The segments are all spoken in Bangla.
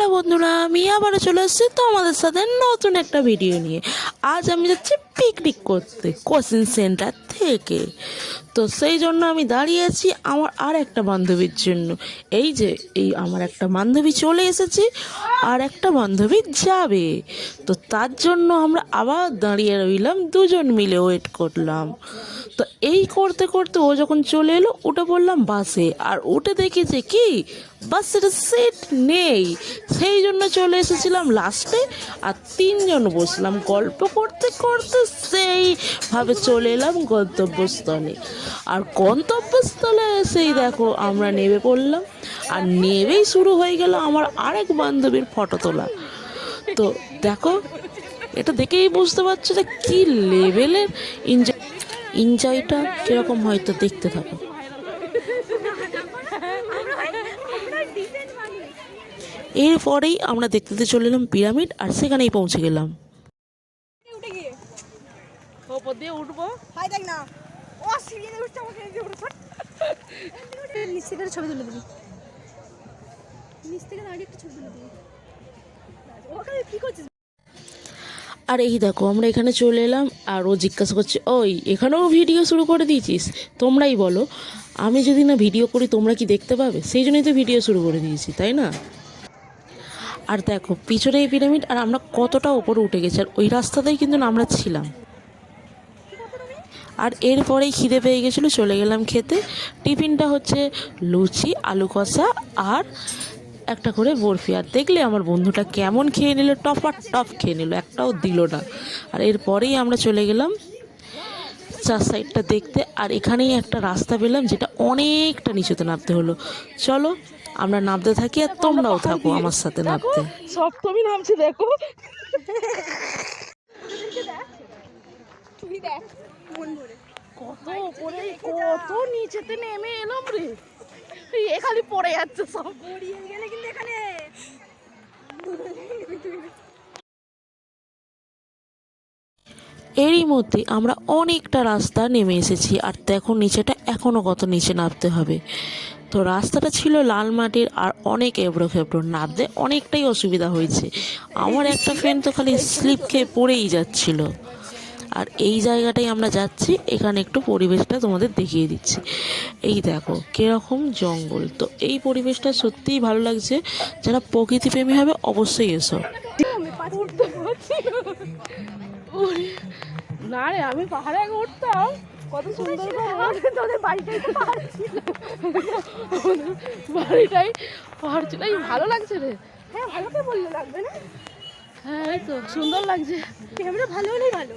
হ্যালো বন্ধুরা, আমি আবারও চলে এসেছি তো আমাদের সাথে নতুন একটা ভিডিও নিয়ে। আজ আমি যাচ্ছি পিকনিক করতে কোচিং সেন্টার থেকে। তো সেই জন্য আমি দাঁড়িয়ে আছি আমার আর একটা বান্ধবীর জন্য। এই আমার একটা বান্ধবী চলে এসেছে, আর একটা বান্ধবী যাবে। তো তার জন্য আমরা আবার দাঁড়িয়ে রইলাম, দুজন মিলে ওয়েট করলাম। তো এই করতে করতে ও যখন চলে এলো, উঠে পড়লাম বাসে। আর উঠে দেখেছে কি বাসের সিট নেই, সেই জন্য চলে এসেছিলাম লাস্টে। আর তিনজন বসলাম গল্প করতে করতে, সেইভাবে চলে এলাম গন্তব্যস্থলে। আর গন্তব্যস্থলে এসেই দেখো আমরা নেমে পড়লাম, আর নেমেই শুরু হয়ে গেল আমার আরেক বান্ধবীর ফটো তোলা। তো দেখো, এটা দেখেই বুঝতে পারছো যে কী লেভেলের এনজয়টা কীরকম, হয়তো দেখতে থাকো। এরপরেই আমরা দেখতে চলে এলাম পিরামিড, আর সেখানেই পৌঁছে গেলাম। উঠবো ছবি তুলে দিবি, নিচ থেকে দাঁড়িয়ে একটা ছবি তুলে দিবি। ওখানে কি করছিস? আর এই দেখো আমরা এখানে চলে এলাম, আর ও জিজ্ঞাসা করছে, ওই এখানেও ভিডিও শুরু করে দিয়েছিস? তোমরাই বলো, আমি যদি না ভিডিও করি তোমরা কি দেখতে পাবে? সেই জন্যই তো ভিডিও শুরু করে দিয়েছি, তাই না? আর দেখো পিছনে এই পিরামিড, আর আমরা কতটা উপরে উঠে গেছি, আর ওই রাস্তাতেই কিন্তু আমরা ছিলাম। আর এরপরেই খিদে পেয়ে গেছিলো, চলে গেলাম খেতে। টিফিনটা হচ্ছে লুচি, আলু কষা আর একটা করে বরফি। আর দেখলে আমার বন্ধুটা কেমন খেয়ে নিল, টপার টপ খেয়ে নিল, একটাও দিল না। আর এরপরেই আমরা চলে গেলাম চার সাইডটা দেখতে। আর এখানেই একটা রাস্তা পেলাম, যেটা অনেকটা নিচেতে নামতে হলো। চলো আমরা নামতে থাকি, আর তোমরাও থাকো আমার সাথে নামতে। সব তুমি নামছি, দেখো কত উপরে, কত নিচেতে নেমে এলাম রে। খালি পড়ে যাচ্ছে সব, গড়িয়ে গেলে কিন্তু এখানে। এরই মধ্যে আমরা অনেকটা রাস্তা নেমে এসেছি, আর দেখো নিচেটা এখনও কত নিচে নামতে হবে। তো রাস্তাটা ছিল লাল মাটির, আর অনেক এবড়ো খেবড়ো, নামতে অনেকটাই অসুবিধা হয়েছে। আমার একটা ফ্রেন্ড তো খালি স্লিপ খেয়ে পড়েই যাচ্ছিল। আর এই জায়গাটাই আমরা যাচ্ছি, এখানে একটু পরিবেশটা তোমাদের দেখিয়ে দিচ্ছি। এই দেখো কীরকম জঙ্গল। তো এই পরিবেশটা সত্যিই ভালো লাগছে, যারা প্রকৃতিপ্রেমী হবে অবশ্যই এসো। না রে, আমি পাহাড়ে আগে উঠতাম, কত সুন্দর তোদের বাড়িটাই পাহাড় ছিল, বাড়িটাই পাহাড় ছিল। এই ভালো লাগছে রে। হ্যাঁ ভালো করে বললে লাগবে না? হ্যাঁ এই তো সুন্দর লাগছে, ক্যামেরা ভালো হলেই ভালো।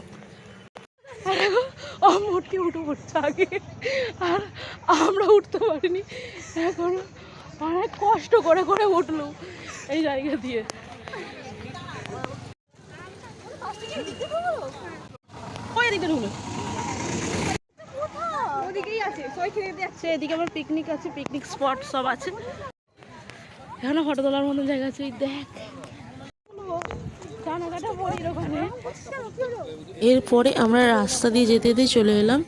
মোটকে উঠে পড়ছে আগে, আর আমরা উঠতে পারিনি, এখন অনেক কষ্ট করে করে উঠলো এই জায়গা দিয়ে। এদিকে আমার পিকনিক আছে, পিকনিক স্পট সব আছে, এখানে ফটো তোলার মতন জায়গা আছে। দেখ এরপরে আমরা রাস্তা দিয়ে যেতে যেতে চলে এলাম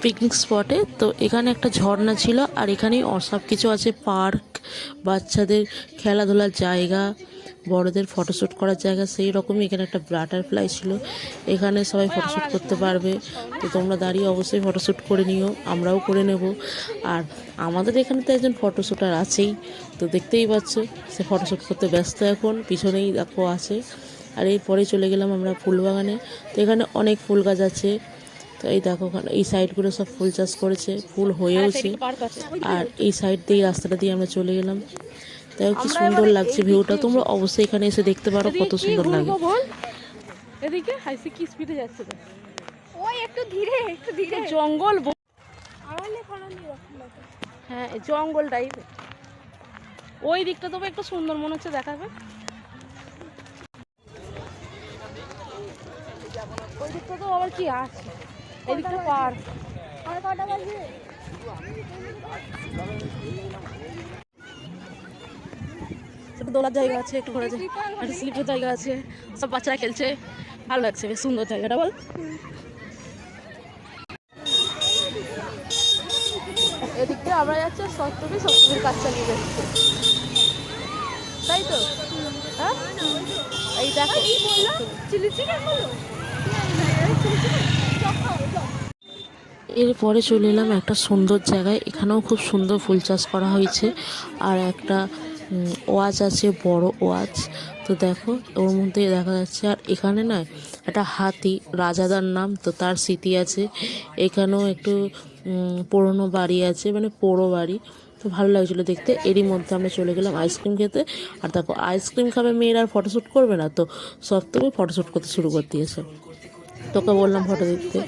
পিকনিক স্পটে। তো এখানে একটা ঝর্ণা ছিল, আর এখানেই সব কিছু আছে, পার্ক, বাচ্চাদের খেলাধুলার জায়গা, বড়দের ফটোশ্যুট করার জায়গা। সেই রকমই এখানে একটা বাটারফ্লাই ছিল, এখানে সবাই ফটোশ্যুট করতে পারবে। তো তোমরা দাঁড়িয়ে অবশ্যই ফটোশ্যুট করে নিও, আমরাও করে নেব। আর আমাদের এখানে তো একজন ফটোশ্যুটার আছেই, তো দেখতেই পাচ্ছ সে ফটোশ্যুট করতে ব্যস্ত এখন, পিছনেই দেখো আছে। আর এরপরে চলে গেলাম আমরা ফুল বাগানে। তো এখানে অনেক ফুল গাছ আছে। তো এই দেখো ওখানে এই সাইডগুলো সব ফুল চাষ করেছে, ফুল হয়েওছে। আর এই সাইড দিয়ে রাস্তাটা দিয়ে আমরা চলে গেলাম। তাই কি সুন্দর লাগছে ভিউটা, তোমরা অবশ্যই এখানে এসে দেখতে পারো কত সুন্দর লাগে। এদিকে হাইসে কি স্পিডে যাচ্ছে, ওই একটু ধীরে জঙ্গল, হ্যাঁ জঙ্গল টাইপ। ওই দিকটা তবে একটু সুন্দর মনে হচ্ছে, দেখাবে ওই দিকটা তো আবার কি আছে, এই দিকটা পার্ক। একটু দোলার জায়গা আছে, একটু ঘোরা যায়, একটা স্লিপের জায়গা আছে, সব বাচ্চারা খেলছে, ভালো লাগছে, বেশ সুন্দর জায়গাটা বল। এদিকটা আমরা যাচ্ছি সপ্তমীর কাজ চালিয়ে যাচ্ছে, তাই তো। এই দেখো চিলি চিকেন বলো। এরপরে চলে এলাম একটা সুন্দর জায়গায়। এখানেও খুব সুন্দর ফুল চাষ করা হয়েছে, আর একটা ওয়াচ আছে, বড় ওয়াচ। তো দেখো ওর মধ্যে দেখা যাচ্ছে। আর এখানে না একটা হাতি, রাজাদার নাম, তো তার স্মৃতি আছে। এখানেও একটু পুরনো বাড়ি আছে, মানে পোড়ো বাড়ি। তো ভালো লাগছিলো দেখতে। এরই মধ্যে আমরা চলে গেলাম আইসক্রিম খেতে। আর দেখো আইসক্রিম খাবে মেয়েরা, আর ফটোশ্যুট করবে না, তো সপ্তমী ফটোশ্যুট করতে শুরু করে দিয়েছে। তোকে বললাম ফটো দিতে।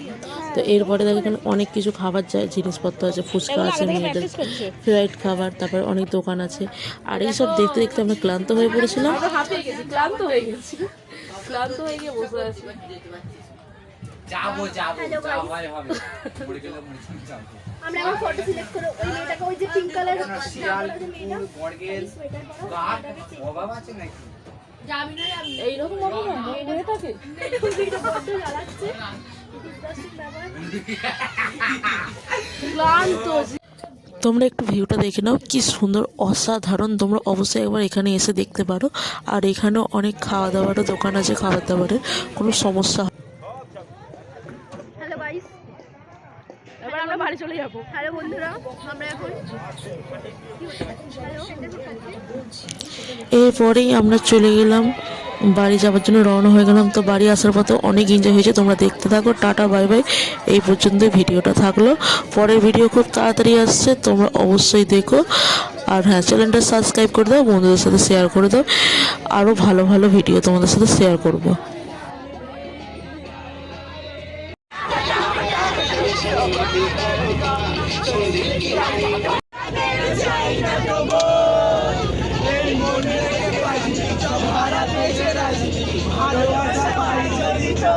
তো এরপরে দেখো এখানে অনেক কিছু খাবার যায়, জিনিসপত্র আছে, ফুচকা আছে, মেয়েদের ফেভারিট খাবার, তারপরে অনেক দোকান আছে। আর এইসব দেখতে দেখতে আমরা ক্লান্ত হয়ে পড়েছিলাম। ক্লান্ত হয়ে গেছি, ক্লান্ত হয়ে গিয়ে বসে আছি। আমরা এখন ফটো সিলেক্ট করে ওই মেয়েটাকে, ওই যে পিঙ্ক কালার এইরকম হয়ে থাকে। তোমরা একটু ভিউটা দেখে নাও, কি সুন্দর, অসাধারণ। তোমরা অবশ্যই একবার এখানে এসে দেখতে পারো। আর এখানেও অনেক খাওয়া দাওয়ারও দোকান আছে, খাবার দাবারের কোনো সমস্যা। হ্যালো গাইস, এবার আমরা বাড়ি চলে যাবো। হ্যালো বন্ধুরা, আমরা এখন এরপরেই আমরা চলে গেলাম বাড়ি যাওয়ার জন্য, রওনা হয়ে গেলাম। তো বাড়ি আসার পথে অনেক এনজয় হয়েছে, তোমরা দেখতে থাকো। Tata bye bye. এই পর্যন্ত ভিডিওটা থাকলো, পরের ভিডিও খুব তাড়াতাড়ি আসছে, তোমরা অবশ্যই দেখো। আর হ্যাঁ, চ্যানেলটা সাবস্ক্রাইব করে দাও, বন্ধুদের সাথে শেয়ার করে দাও। আরও ভালো ভালো ভিডিও তোমাদের সাথে শেয়ার করবো। ভালোবাসা পাই যদি তো